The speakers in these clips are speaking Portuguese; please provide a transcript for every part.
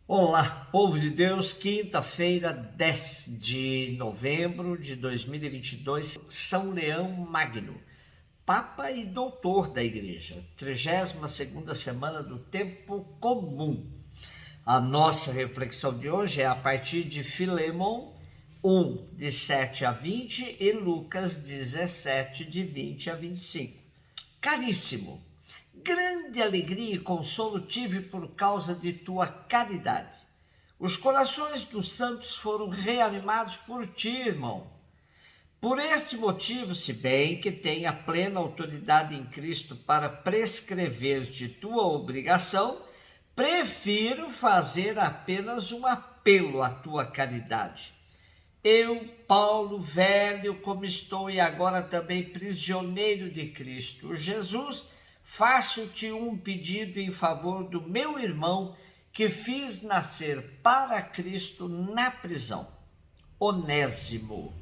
Olá, povo de Deus, quinta-feira, 10 de novembro de 2022, São Leão Magno, Papa e Doutor da Igreja, 32ª semana do Tempo Comum. A nossa reflexão de hoje é a partir de Filemon 1, de 7 a 20 e Lucas 17, de 20 a 25. Caríssimo, grande alegria e consolo tive por causa de tua caridade. Os corações dos santos foram reanimados por ti, irmão. Por este motivo, se bem que tenha plena autoridade em Cristo para prescrever-te tua obrigação, prefiro fazer apenas um apelo à tua caridade. Eu, Paulo, velho como estou e agora também prisioneiro de Cristo Jesus, faço-te um pedido em favor do meu irmão que fiz nascer para Cristo na prisão, Onésimo.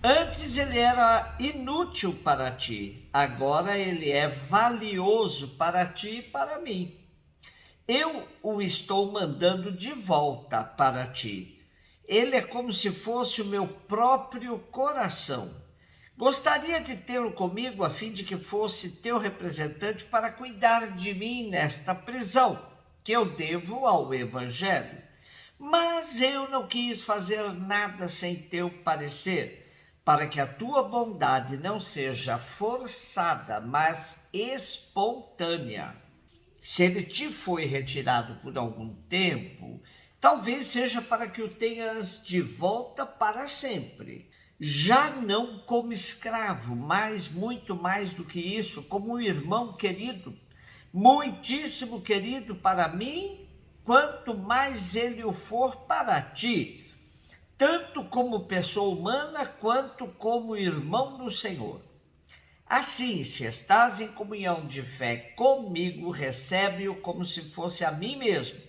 Antes ele era inútil para ti, agora ele é valioso para ti e para mim. Eu o estou mandando de volta para ti. Ele é como se fosse o meu próprio coração. Gostaria de tê-lo comigo a fim de que fosse teu representante para cuidar de mim nesta prisão, que eu devo ao Evangelho. Mas eu não quis fazer nada sem teu parecer, para que a tua bondade não seja forçada, mas espontânea. Se ele te foi retirado por algum tempo, talvez seja para que o tenhas de volta para sempre. Já não como escravo, mas muito mais do que isso, como um irmão querido, muitíssimo querido para mim, quanto mais ele o for para ti, tanto como pessoa humana, quanto como irmão no Senhor. Assim, se estás em comunhão de fé comigo, recebe-o como se fosse a mim mesmo.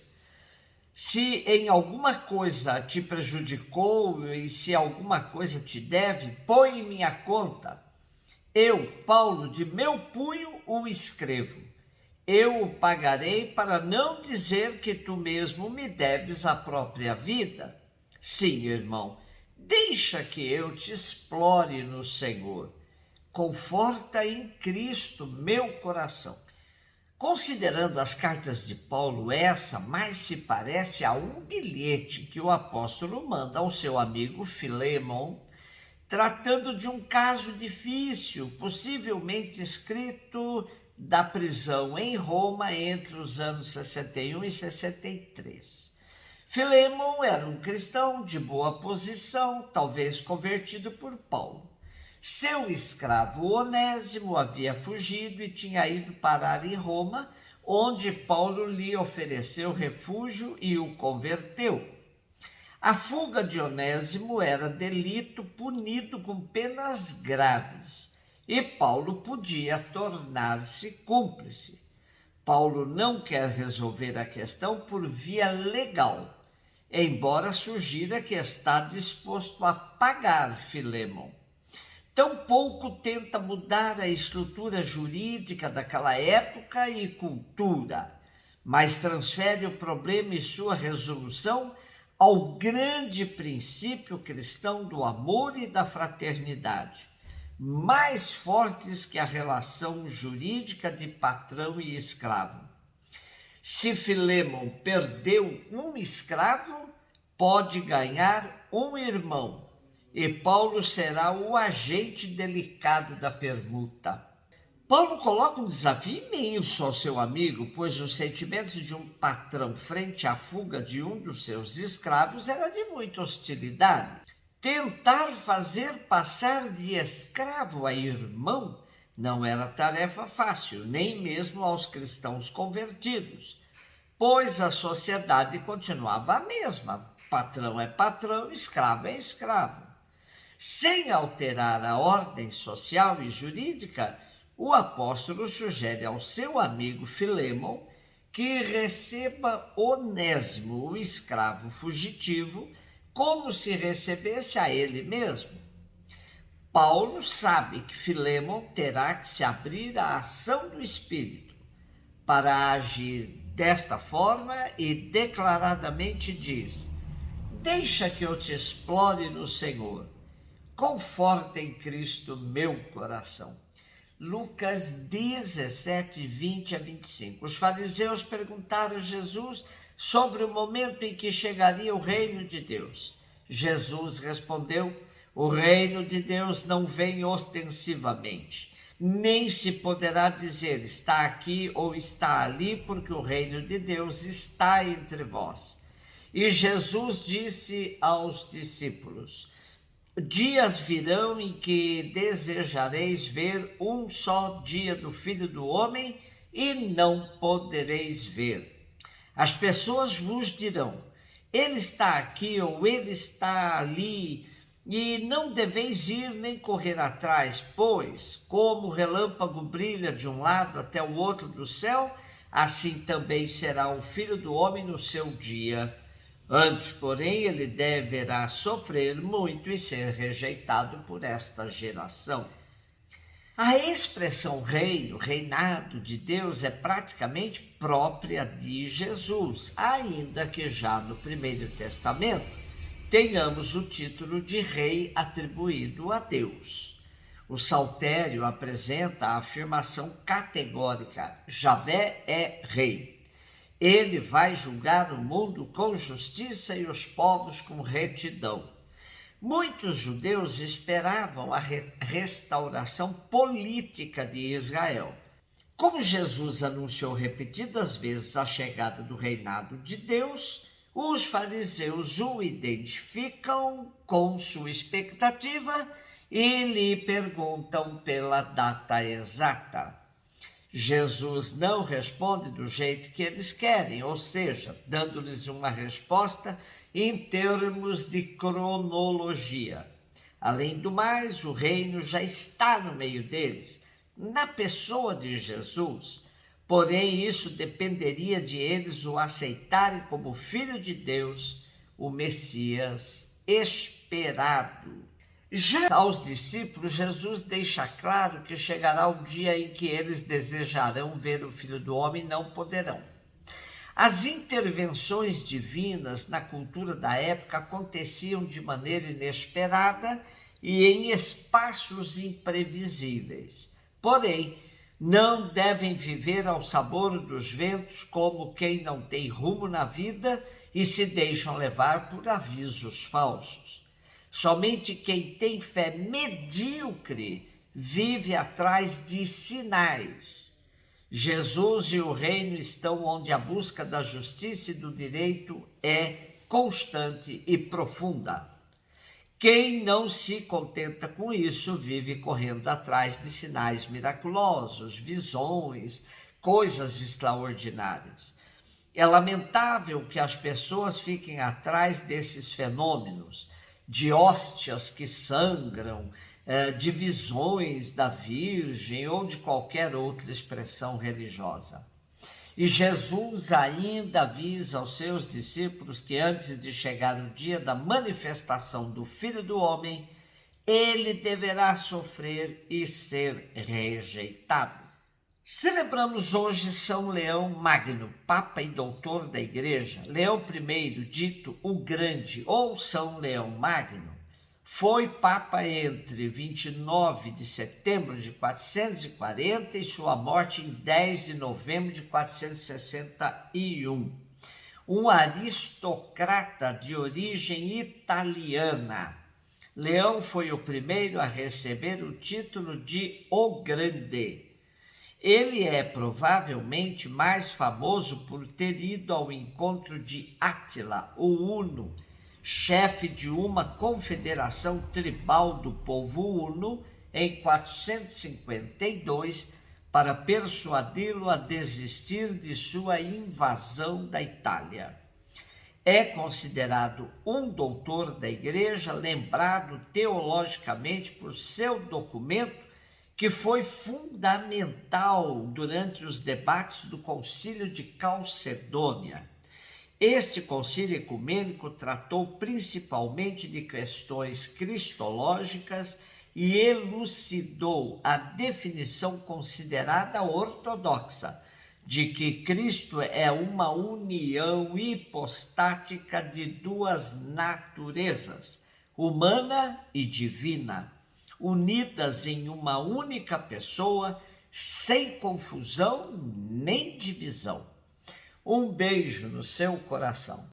Se em alguma coisa te prejudicou e se alguma coisa te deve, põe em minha conta. Eu, Paulo, de meu punho o escrevo. Eu o pagarei para não dizer que tu mesmo me deves a própria vida. Sim, irmão, deixa que eu te explore no Senhor. Conforta em Cristo meu coração. Considerando as cartas de Paulo, essa mais se parece a um bilhete que o apóstolo manda ao seu amigo Filemon, tratando de um caso difícil, possivelmente escrito da prisão em Roma entre os anos 61 e 63. Filemon era um cristão de boa posição, talvez convertido por Paulo. Seu escravo Onésimo havia fugido e tinha ido parar em Roma, onde Paulo lhe ofereceu refúgio e o converteu. A fuga de Onésimo era delito punido com penas graves, e Paulo podia tornar-se cúmplice. Paulo não quer resolver a questão por via legal, embora sugira que está disposto a pagar Filemon. Tampouco tenta mudar a estrutura jurídica daquela época e cultura, mas transfere o problema e sua resolução ao grande princípio cristão do amor e da fraternidade, mais fortes que a relação jurídica de patrão e escravo. Se Filemon perdeu um escravo, pode ganhar um irmão, e Paulo será o agente delicado da permuta. Paulo coloca um desafio imenso ao seu amigo, pois os sentimentos de um patrão frente à fuga de um dos seus escravos era de muita hostilidade. Tentar fazer passar de escravo a irmão não era tarefa fácil, nem mesmo aos cristãos convertidos, pois a sociedade continuava a mesma. Patrão é patrão, escravo é escravo. Sem alterar a ordem social e jurídica, o apóstolo sugere ao seu amigo Filemon que receba Onésimo, o escravo fugitivo, como se recebesse a ele mesmo. Paulo sabe que Filemon terá que se abrir à ação do Espírito para agir desta forma e declaradamente diz: deixa que eu te explore no Senhor, conforta em Cristo meu coração. Lucas 17, 20 a 25. Os fariseus perguntaram a Jesus sobre o momento em que chegaria o reino de Deus. Jesus respondeu: o reino de Deus não vem ostensivamente, nem se poderá dizer está aqui ou está ali, porque o reino de Deus está entre vós. E Jesus disse aos discípulos: dias virão em que desejareis ver um só dia do Filho do Homem e não podereis ver. As pessoas vos dirão: ele está aqui ou ele está ali, e não deveis ir nem correr atrás, pois, como o relâmpago brilha de um lado até o outro do céu, assim também será o Filho do Homem no seu dia. Antes, porém, ele deverá sofrer muito e ser rejeitado por esta geração. A expressão reino, reinado de Deus é praticamente própria de Jesus, ainda que já no Primeiro Testamento tenhamos o título de rei atribuído a Deus. O Saltério apresenta a afirmação categórica: Javé é rei. Ele vai julgar o mundo com justiça e os povos com retidão. Muitos judeus esperavam a restauração política de Israel. Como Jesus anunciou repetidas vezes a chegada do reinado de Deus, os fariseus o identificam com sua expectativa e lhe perguntam pela data exata. Jesus não responde do jeito que eles querem, ou seja, dando-lhes uma resposta em termos de cronologia. Além do mais, o reino já está no meio deles, na pessoa de Jesus. Porém, isso dependeria de eles o aceitarem como Filho de Deus, o Messias esperado. Já aos discípulos, Jesus deixa claro que chegará o dia em que eles desejarão ver o Filho do Homem e não poderão. As intervenções divinas na cultura da época aconteciam de maneira inesperada e em espaços imprevisíveis. Porém, não devem viver ao sabor dos ventos como quem não tem rumo na vida e se deixam levar por avisos falsos. Somente quem tem fé medíocre vive atrás de sinais. Jesus e o reino estão onde a busca da justiça e do direito é constante e profunda. Quem não se contenta com isso vive correndo atrás de sinais miraculosos, visões, coisas extraordinárias. É lamentável que as pessoas fiquem atrás desses fenômenos, de hóstias que sangram, de visões da Virgem ou de qualquer outra expressão religiosa. E Jesus ainda avisa aos seus discípulos que antes de chegar o dia da manifestação do Filho do Homem, ele deverá sofrer e ser rejeitado. Celebramos hoje São Leão Magno, Papa e Doutor da Igreja. Leão I, dito o Grande, ou São Leão Magno, foi Papa entre 29 de setembro de 440 e sua morte em 10 de novembro de 461. Um aristocrata de origem italiana. Leão foi o primeiro a receber o título de O Grande. Ele é provavelmente mais famoso por ter ido ao encontro de Átila, o Huno, chefe de uma confederação tribal do povo Huno, em 452, para persuadi-lo a desistir de sua invasão da Itália. É considerado um doutor da Igreja, lembrado teologicamente por seu documento que foi fundamental durante os debates do Concílio de Calcedônia. Este concílio ecumênico tratou principalmente de questões cristológicas e elucidou a definição considerada ortodoxa de que Cristo é uma união hipostática de duas naturezas, humana e divina, unidas em uma única pessoa, sem confusão nem divisão. Um beijo no seu coração.